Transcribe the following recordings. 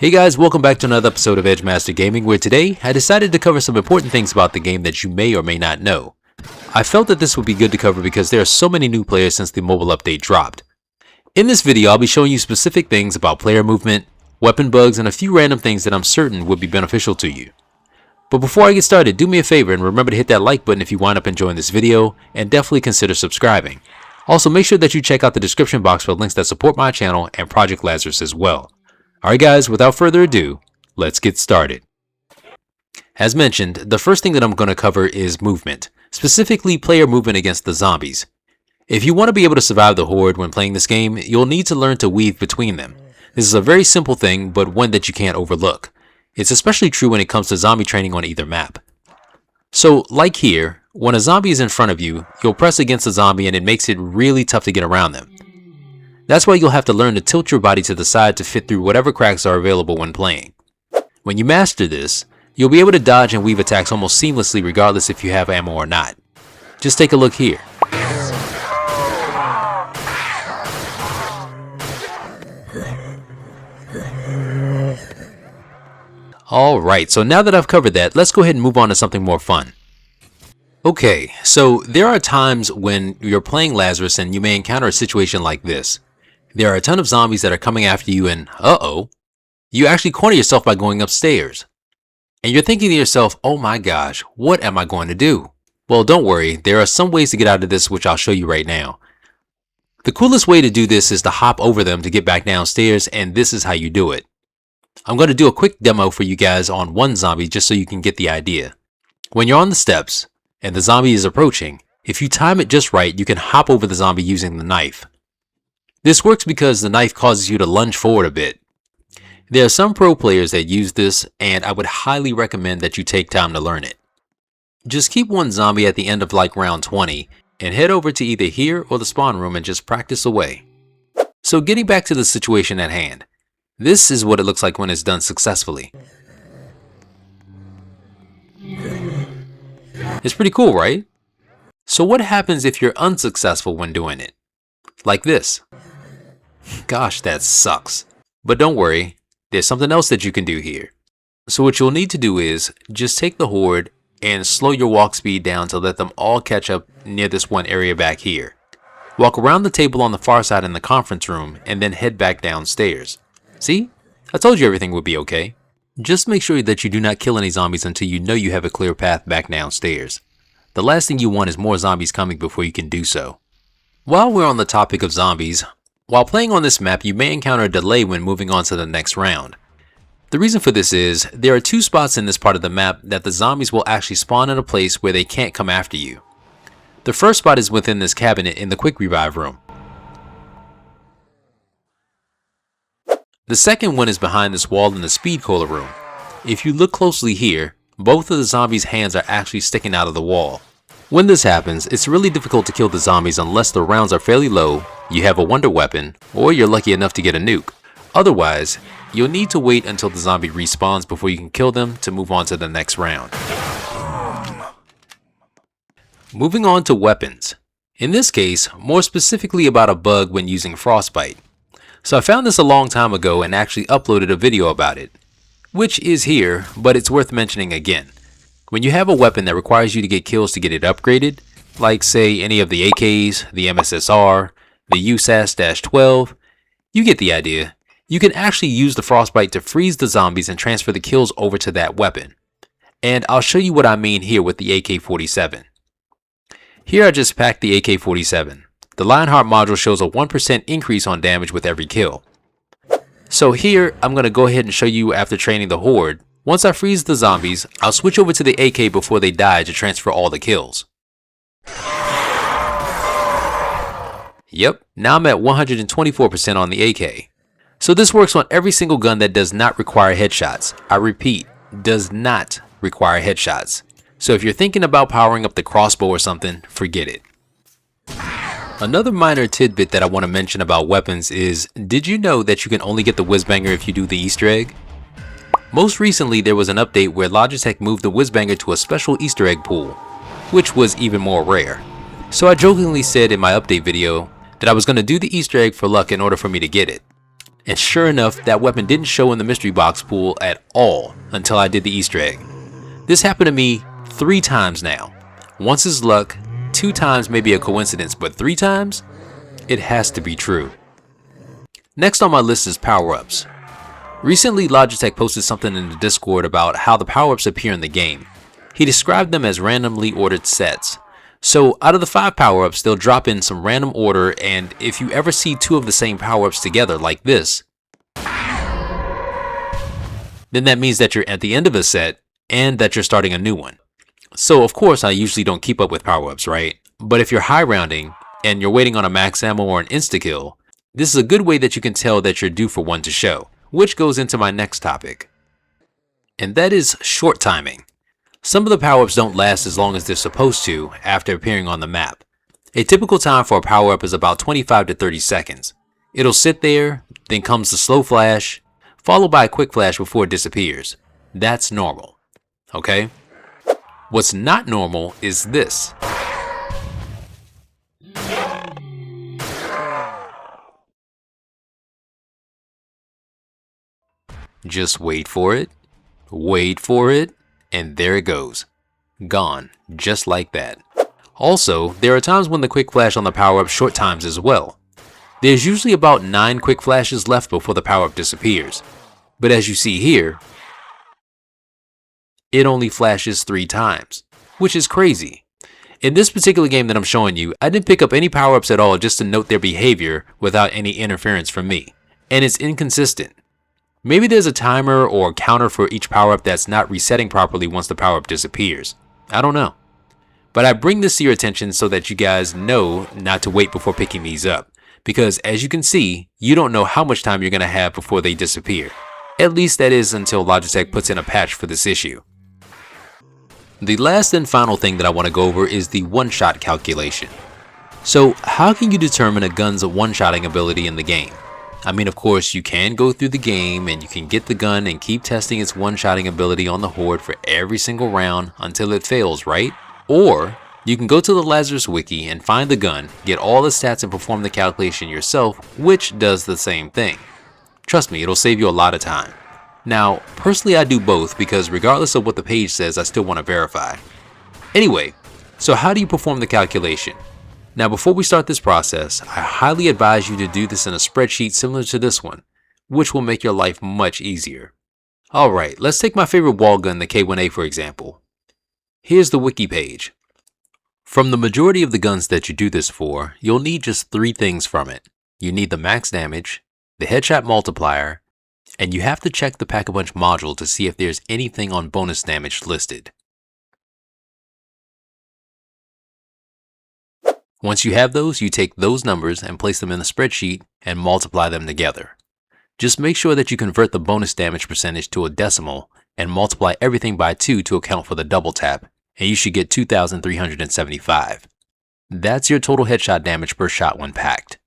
Hey guys, welcome back to another episode of EdgeMasterGaming, where today I decided to cover some important things about the game that you may or may not know. I felt that this would be good to cover because there are so many new players since the mobile update dropped. In this video, I'll be showing you specific things about player movement, weapon bugs, and a few random things that I'm certain would be beneficial to you. But before I get started, do me a favor and remember to hit that like button if you wind up enjoying this video, and definitely consider subscribing. Also, make sure that you check out the description box for links that support my channel and Project Lazarus as well. Alright guys, without further ado, let's get started. As mentioned, the first thing that I'm going to cover is movement, specifically player movement against the zombies. If you want to be able to survive the Horde when playing this game, you'll need to learn to weave between them. This is a very simple thing, but one that you can't overlook. It's especially true when it comes to zombie training on either map. So, like here, when a zombie is in front of you, you'll press against the zombie and it makes it really tough to get around them. That's why you'll have to learn to tilt your body to the side to fit through whatever cracks are available when playing. When you master this, you'll be able to dodge and weave attacks almost seamlessly regardless if you have ammo or not. Just take a look here. Alright, so now that I've covered that, let's go ahead and move on to something more fun. Okay, so there are times when you're playing Lazarus and you may encounter a situation like this. There are a ton of zombies that are coming after you and you actually corner yourself by going upstairs. And you're thinking to yourself, oh my gosh, what am I going to do? Well, don't worry, there are some ways to get out of this which I'll show you right now. The coolest way to do this is to hop over them to get back downstairs, and this is how you do it. I'm going to do a quick demo for you guys on one zombie just so you can get the idea. When you're on the steps and the zombie is approaching, if you time it just right, you can hop over the zombie using the knife. This works because the knife causes you to lunge forward a bit. There are some pro players that use this, and I would highly recommend that you take time to learn it. Just keep one zombie at the end of like round 20 and head over to either here or the spawn room and just practice away. So getting back to the situation at hand, this is what it looks like when it's done successfully. It's pretty cool, right? So what happens if you're unsuccessful when doing it? Like this. Gosh, that sucks. But don't worry, there's something else that you can do here. So what you'll need to do is just take the Horde and slow your walk speed down to let them all catch up near this one area back here. Walk around the table on the far side in the conference room and then head back downstairs. See? I told you everything would be okay. Just make sure that you do not kill any zombies until you know you have a clear path back downstairs. The last thing you want is more zombies coming before you can do so. While we're on the topic of zombies, while playing on this map you may encounter a delay when moving on to the next round. The reason for this is, there are two spots in this part of the map that the zombies will actually spawn in a place where they can't come after you. The first spot is within this cabinet in the quick revive room. The second one is behind this wall in the speed cola room. If you look closely here, both of the zombies' hands are actually sticking out of the wall. When this happens, it's really difficult to kill the zombies unless the rounds are fairly low, you have a wonder weapon, or you're lucky enough to get a nuke. Otherwise, you'll need to wait until the zombie respawns before you can kill them to move on to the next round. Moving on to weapons. In this case, more specifically about a bug when using Frostbite. So I found this a long time ago and actually uploaded a video about it, which is here, but it's worth mentioning again. When you have a weapon that requires you to get kills to get it upgraded, like say any of the AKs, the MSSR, the USAS-12, you get the idea. You can actually use the Frostbite to freeze the zombies and transfer the kills over to that weapon. And I'll show you what I mean here with the AK-47. Here I just packed the AK-47. The Lionheart module shows a 1% increase on damage with every kill. So here, I'm going to go ahead and show you after training the Horde. Once I freeze the zombies, I'll switch over to the AK before they die to transfer all the kills. Yep, now I'm at 124% on the AK. So this works on every single gun that does not require headshots. I repeat, does not require headshots. So if you're thinking about powering up the crossbow or something, forget it. Another minor tidbit that I want to mention about weapons is, did you know that you can only get the Whizzbanger if you do the Easter egg? Most recently there was an update where Logitech moved the Whizzbanger to a special Easter egg pool, which was even more rare. So I jokingly said in my update video that I was going to do the Easter egg for luck in order for me to get it. And sure enough, that weapon didn't show in the mystery box pool at all until I did the Easter egg. This happened to me 3 times now. Once is luck, 2 times may be a coincidence, but 3 times? It has to be true. Next on my list is power-ups. Recently, Logitech posted something in the Discord about how the power-ups appear in the game. He described them as randomly ordered sets. So out of the 5 power-ups, they'll drop in some random order, and if you ever see 2 of the same power-ups together like this, then that means that you're at the end of a set and that you're starting a new one. So of course, I usually don't keep up with power-ups, right? But if you're high rounding and you're waiting on a max ammo or an insta-kill, this is a good way that you can tell that you're due for one to show, which goes into my next topic. And that is short timing. Some of the power-ups don't last as long as they're supposed to after appearing on the map. A typical time for a power-up is about 25 to 30 seconds. It'll sit there, then comes the slow flash, followed by a quick flash before it disappears. That's normal, okay? What's not normal is this. Just wait for it, and there it goes. Gone, just like that. Also, there are times when the quick flash on the power-up short times as well. There's usually about 9 quick flashes left before the power-up disappears. But as you see here, it only flashes 3 times, which is crazy. In this particular game that I'm showing you, I didn't pick up any power-ups at all just to note their behavior without any interference from me. And it's inconsistent. Maybe there's a timer or a counter for each power-up that's not resetting properly once the power-up disappears. I don't know. But I bring this to your attention so that you guys know not to wait before picking these up. Because as you can see, you don't know how much time you're going to have before they disappear. At least that is until Logitech puts in a patch for this issue. The last and final thing that I want to go over is the one-shot calculation. So how can you determine a gun's one-shotting ability in the game? I mean, of course, you can go through the game and you can get the gun and keep testing its one-shotting ability on the Horde for every single round until it fails, right? Or you can go to the Lazarus wiki and find the gun, get all the stats and perform the calculation yourself, which does the same thing. Trust me, it'll save you a lot of time. Now, personally I do both because regardless of what the page says, I still want to verify. Anyway, so how do you perform the calculation? Now before we start this process, I highly advise you to do this in a spreadsheet similar to this one, which will make your life much easier. Alright, let's take my favorite wall gun, the K1A for example. Here's the wiki page. From the majority of the guns that you do this for, you'll need just 3 things from it. You need the max damage, the headshot multiplier, and you have to check the Pack-a-Punch module to see if there's anything on bonus damage listed. Once you have those, you take those numbers and place them in the spreadsheet and multiply them together. Just make sure that you convert the bonus damage percentage to a decimal and multiply everything by 2 to account for the double tap, and you should get 2,375. That's your total headshot damage per shot when packed.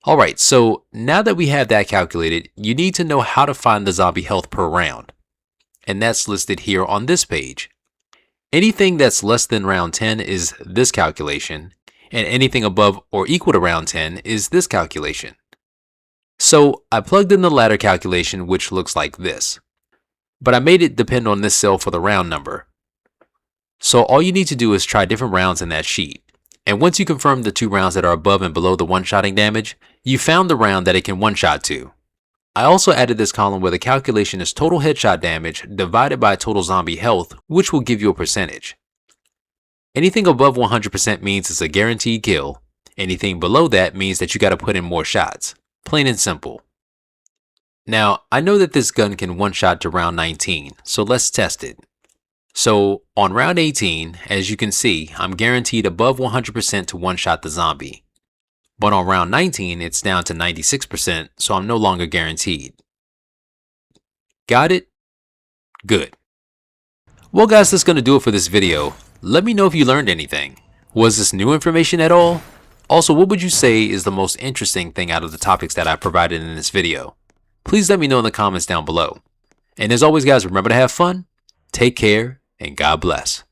Alright, so now that we have that calculated, you need to know how to find the zombie health per round. And that's listed here on this page. Anything that's less than round 10 is this calculation, and anything above or equal to round 10 is this calculation. So I plugged in the latter calculation, which looks like this. But I made it depend on this cell for the round number. So all you need to do is try different rounds in that sheet. And once you confirm the 2 rounds that are above and below the one-shotting damage, you found the round that it can one-shot to. I also added this column where the calculation is total headshot damage divided by total zombie health, which will give you a percentage. Anything above 100% means it's a guaranteed kill. Anything below that means that you gotta put in more shots. Plain and simple. Now, I know that this gun can one-shot to round 19, so let's test it. So, on round 18, as you can see, I'm guaranteed above 100% to one-shot the zombie. But on round 19, it's down to 96%, so I'm no longer guaranteed. Got it? Good. Well guys, that's gonna do it for this video. Let me know if you learned anything. Was this new information at all? Also, what would you say is the most interesting thing out of the topics that I provided in this video? Please let me know in the comments down below. And as always guys, remember to have fun, take care, and God bless.